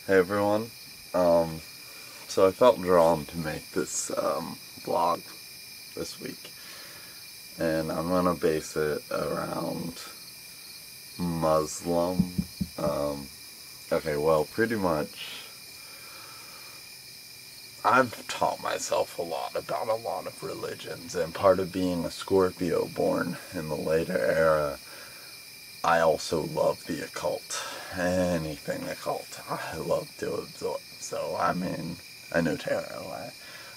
Hey everyone. Um, so I felt drawn to make this vlog this week, and I'm gonna base it around Muslim. Um, okay, well, pretty much, I've taught myself a lot about a lot of religions, and part of being a Scorpio born in the later era, I also love the occult. Anything occult, I love to absorb. So, I know tarot. I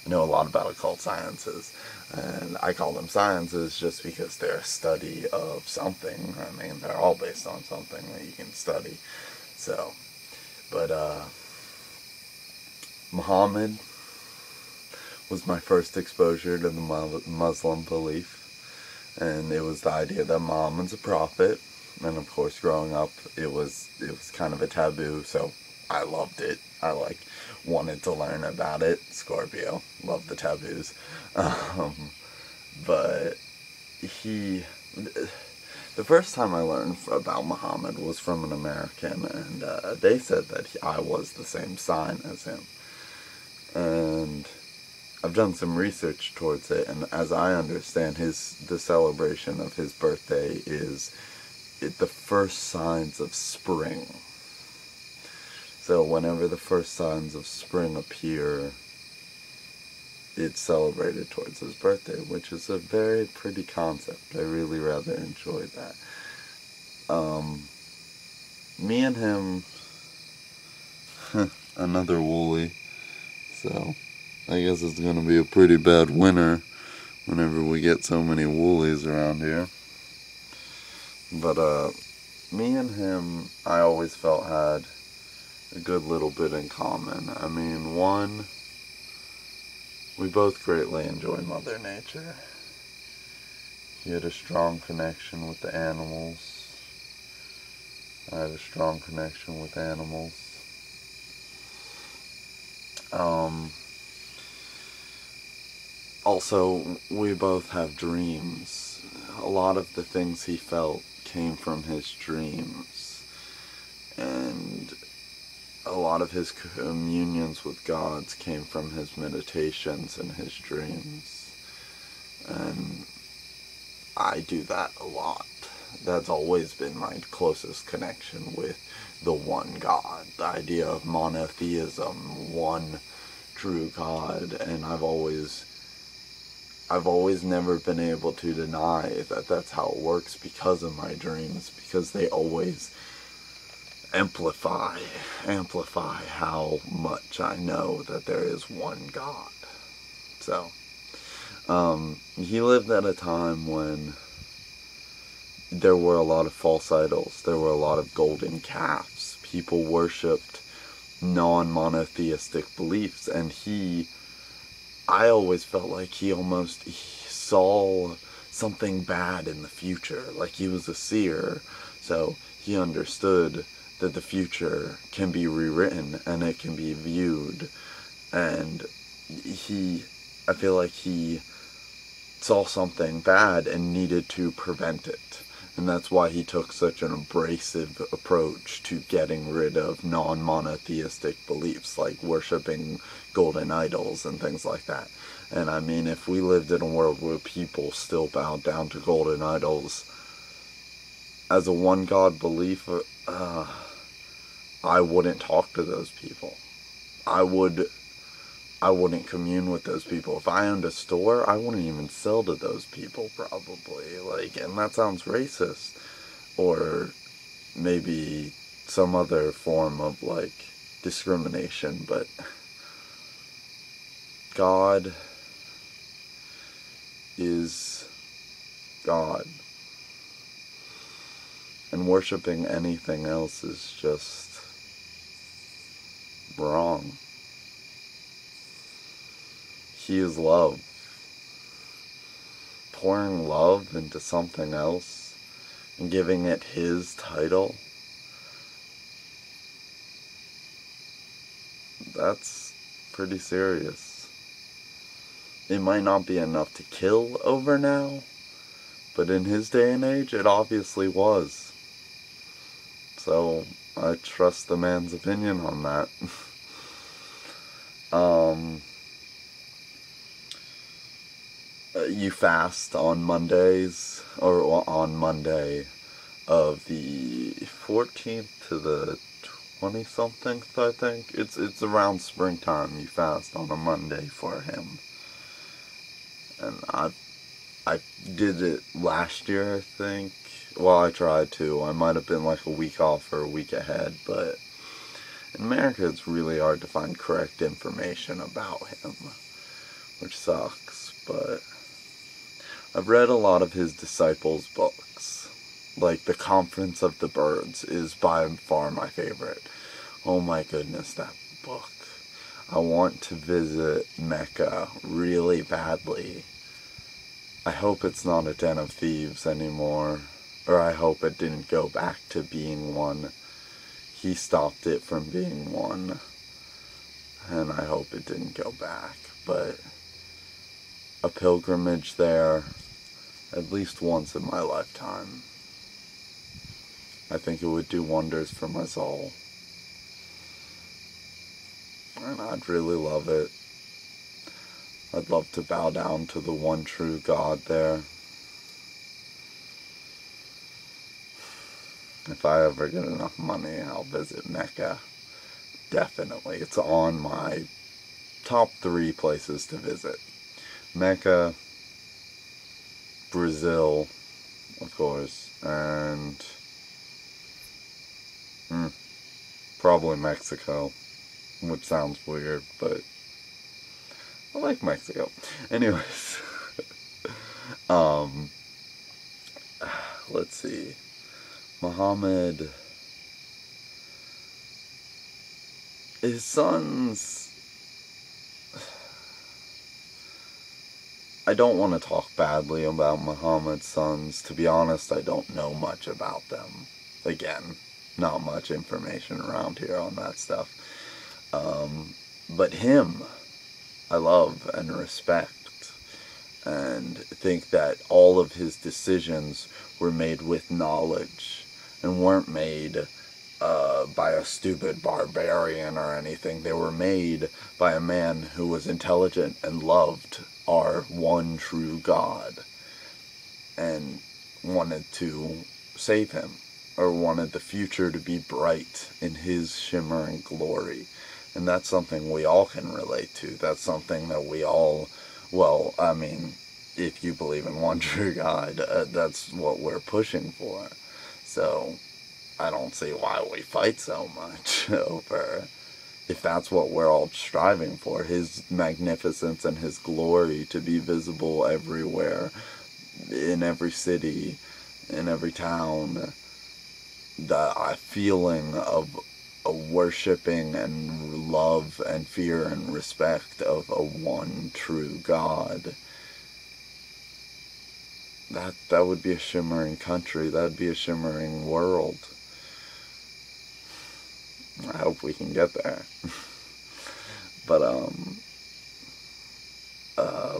know a lot about occult sciences. And I call them sciences just because they're a study of something. They're all based on something that you can study. So, but, Muhammad was my first exposure to the Muslim belief. And it was the idea that Muhammad's a prophet. And of course, growing up, it was kind of a taboo, so I loved it. Wanted to learn about it. Scorpio, loved the taboos. But he, the first time I learned about Muhammad was from an American, and they said that I was the same sign as him. And I've done some research towards it, and as I understand, the celebration of his birthday is the first signs of spring. So whenever the first signs of spring appear, it's celebrated towards his birthday, which is a very pretty concept. I really rather enjoy that. Me and him, another woolly, so I guess it's gonna be a pretty bad winter whenever we get so many woolies around here. But me and him, I always felt had a good little bit in common. One, we both greatly enjoy Mother Nature. He had a strong connection with the animals. I had a strong connection with animals. Also, we both have dreams. A lot of the things he felt came from his dreams. And a lot of his communions with gods came from his meditations and his dreams. And I do that a lot. That's always been my closest connection with the one God. The idea of monotheism, one true God. And I've always never been able to deny that that's how it works because of my dreams, because they always amplify how much I know that there is one God. So, he lived at a time when there were a lot of false idols. There were a lot of golden calves. People worshipped non-monotheistic beliefs, and I always felt like he saw something bad in the future, like he was a seer. So he understood that the future can be rewritten and it can be viewed, and I feel like he saw something bad and needed to prevent it. And that's why he took such an abrasive approach to getting rid of non-monotheistic beliefs, like worshipping golden idols and things like that. And if we lived in a world where people still bowed down to golden idols, as a one-God belief, I wouldn't talk to those people. I wouldn't commune with those people. If I owned a store, I wouldn't even sell to those people, probably. And that sounds racist. Or maybe some other form of, discrimination, but God is God. And worshiping anything else is just wrong. He is love. Pouring love into something else and giving it his title, that's pretty serious. It might not be enough to kill over now, but in his day and age, it obviously was. So, I trust the man's opinion on that. You fast on Mondays, or on Monday of the 14th to the 20-something, I think. It's around springtime. You fast on a Monday for him. And I did it last year, I think. Well, I tried to. I might have been like a week off or a week ahead, but in America it's really hard to find correct information about him, which sucks, but I've read a lot of his disciples' books. Like, The Conference of the Birds is by far my favorite. Oh my goodness, that book. I want to visit Mecca really badly. I hope it's not a den of thieves anymore, or I hope it didn't go back to being one. He stopped it from being one, and I hope it didn't go back, but a pilgrimage there at least once in my lifetime. I think it would do wonders for my soul. And I'd really love it. I'd love to bow down to the one true God there. If I ever get enough money, I'll visit Mecca. Definitely. It's on my top 3 places to visit. Mecca, Brazil, of course, and probably Mexico, which sounds weird, but I like Mexico. Anyways, let's see. Muhammad, his sons, I don't want to talk badly about Muhammad's sons. To be honest, I don't know much about them. Again, not much information around here on that stuff. But him, I love and respect, and think that all of his decisions were made with knowledge and weren't made by a stupid barbarian or anything. They were made by a man who was intelligent and loved our one true God and wanted to save him, or wanted the future to be bright in his shimmering glory. And that's something we all can relate to. That's something that we all, well, I mean, if you believe in one true God, that's what we're pushing for. So I don't see why we fight so much over, if that's what we're all striving for, his magnificence and his glory to be visible everywhere, in every city, in every town. The feeling of a worshiping and love and fear and respect of a one true God. That would be a shimmering country. That would be a shimmering world. I hope we can get there. But,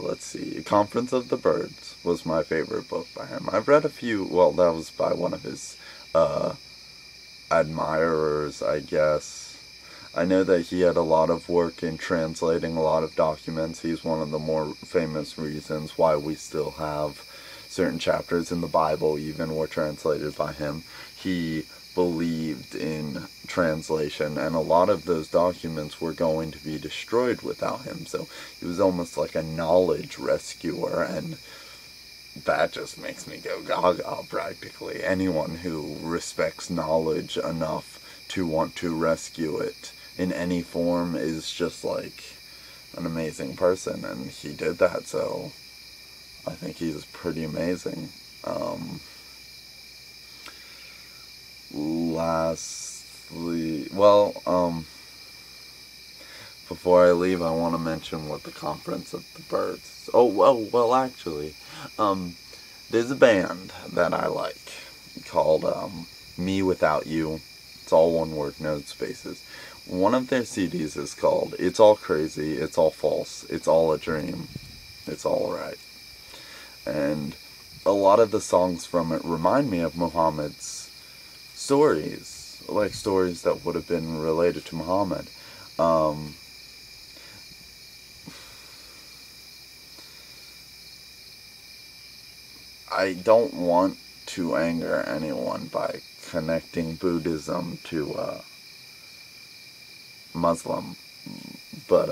let's see. Conference of the Birds was my favorite book by him. I've read a few, well, that was by one of his, admirers, I guess. I know that he had a lot of work in translating a lot of documents. He's one of the more famous reasons why we still have certain chapters in the Bible even were translated by him. He believed in translation, and a lot of those documents were going to be destroyed without him, so he was almost like a knowledge rescuer, and that just makes me go gaga, practically. Anyone who respects knowledge enough to want to rescue it in any form is just like an amazing person, and he did that, so I think he's pretty amazing. Lastly, well, before I leave, I want to mention what the Conference of the Birds. Oh, well, actually, there's a band that I like called Me Without You. It's all one word, no spaces. One of their CDs is called It's All Crazy, It's All False, It's All a Dream, It's All Right. And a lot of the songs from it remind me of Muhammad's stories, like stories that would have been related to Muhammad. I don't want to anger anyone by connecting Buddhism to Muslim, but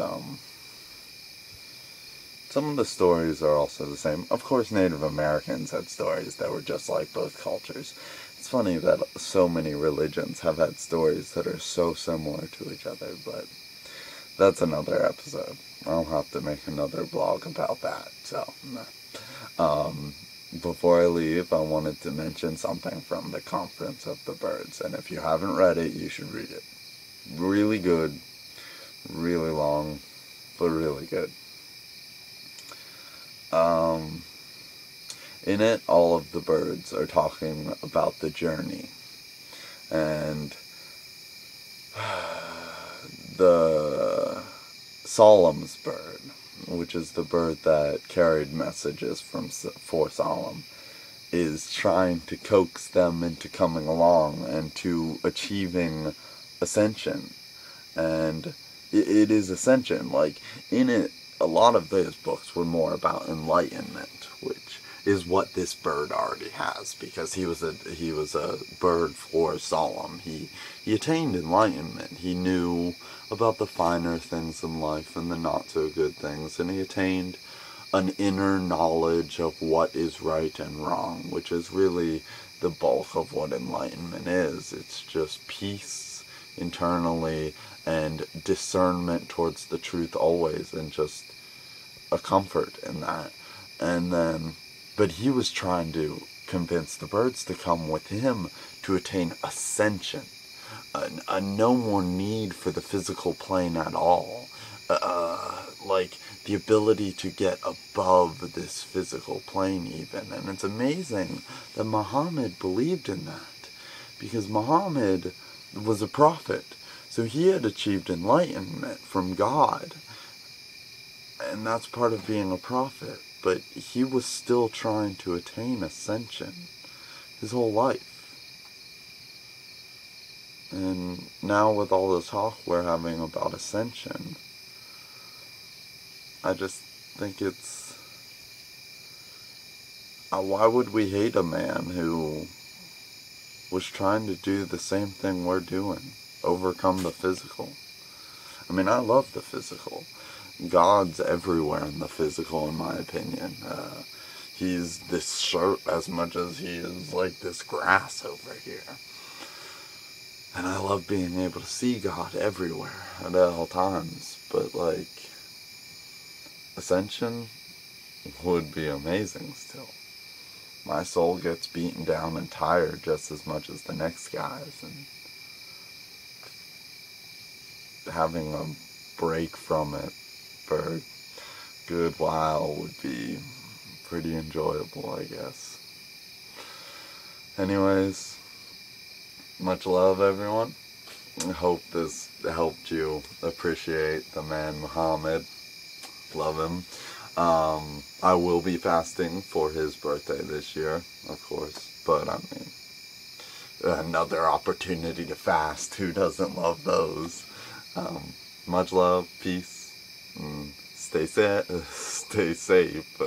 some of the stories are also the same. Of course, Native Americans had stories that were just like both cultures. It's funny that so many religions have had stories that are so similar to each other, but that's another episode. I'll have to make another blog about that. So, before I leave, I wanted to mention something from the Conference of the Birds, and if you haven't read it, you should read it. Really good, really long, but really good. In it, all of the birds are talking about the journey, and the Solemn's bird, which is the bird that carried messages for Solemn, is trying to coax them into coming along and to achieving ascension. And it is ascension. Like, in it, a lot of those books were more about enlightenment, which is what this bird already has, because he was a bird for Solemn. He attained enlightenment. He knew about the finer things in life and the not so good things, and he attained an inner knowledge of what is right and wrong, which is really the bulk of what enlightenment is. It's just peace internally and discernment towards the truth always, and just a comfort in that. And then, but he was trying to convince the birds to come with him to attain ascension, a no more need for the physical plane at all, like the ability to get above this physical plane even. And it's amazing that Muhammad believed in that, because Muhammad was a prophet, so he had achieved enlightenment from God, and that's part of being a prophet. But he was still trying to attain ascension his whole life. And now with all the talk we're having about ascension, I just think it's... why would we hate a man who was trying to do the same thing we're doing? Overcome the physical. I mean, I love the physical. God's everywhere in the physical, in my opinion. He's this shirt as much as he is like this grass over here. And I love being able to see God everywhere at all times. But, like, ascension would be amazing still. My soul gets beaten down and tired just as much as the next guy's, and having a break from it for a good while would be pretty enjoyable, I guess. Anyways, much love, everyone. I hope this helped you appreciate the man Muhammad. Love him. I will be fasting for his birthday this year, of course, but I mean, another opportunity to fast. Who doesn't love those? Much love, peace, and stay safe.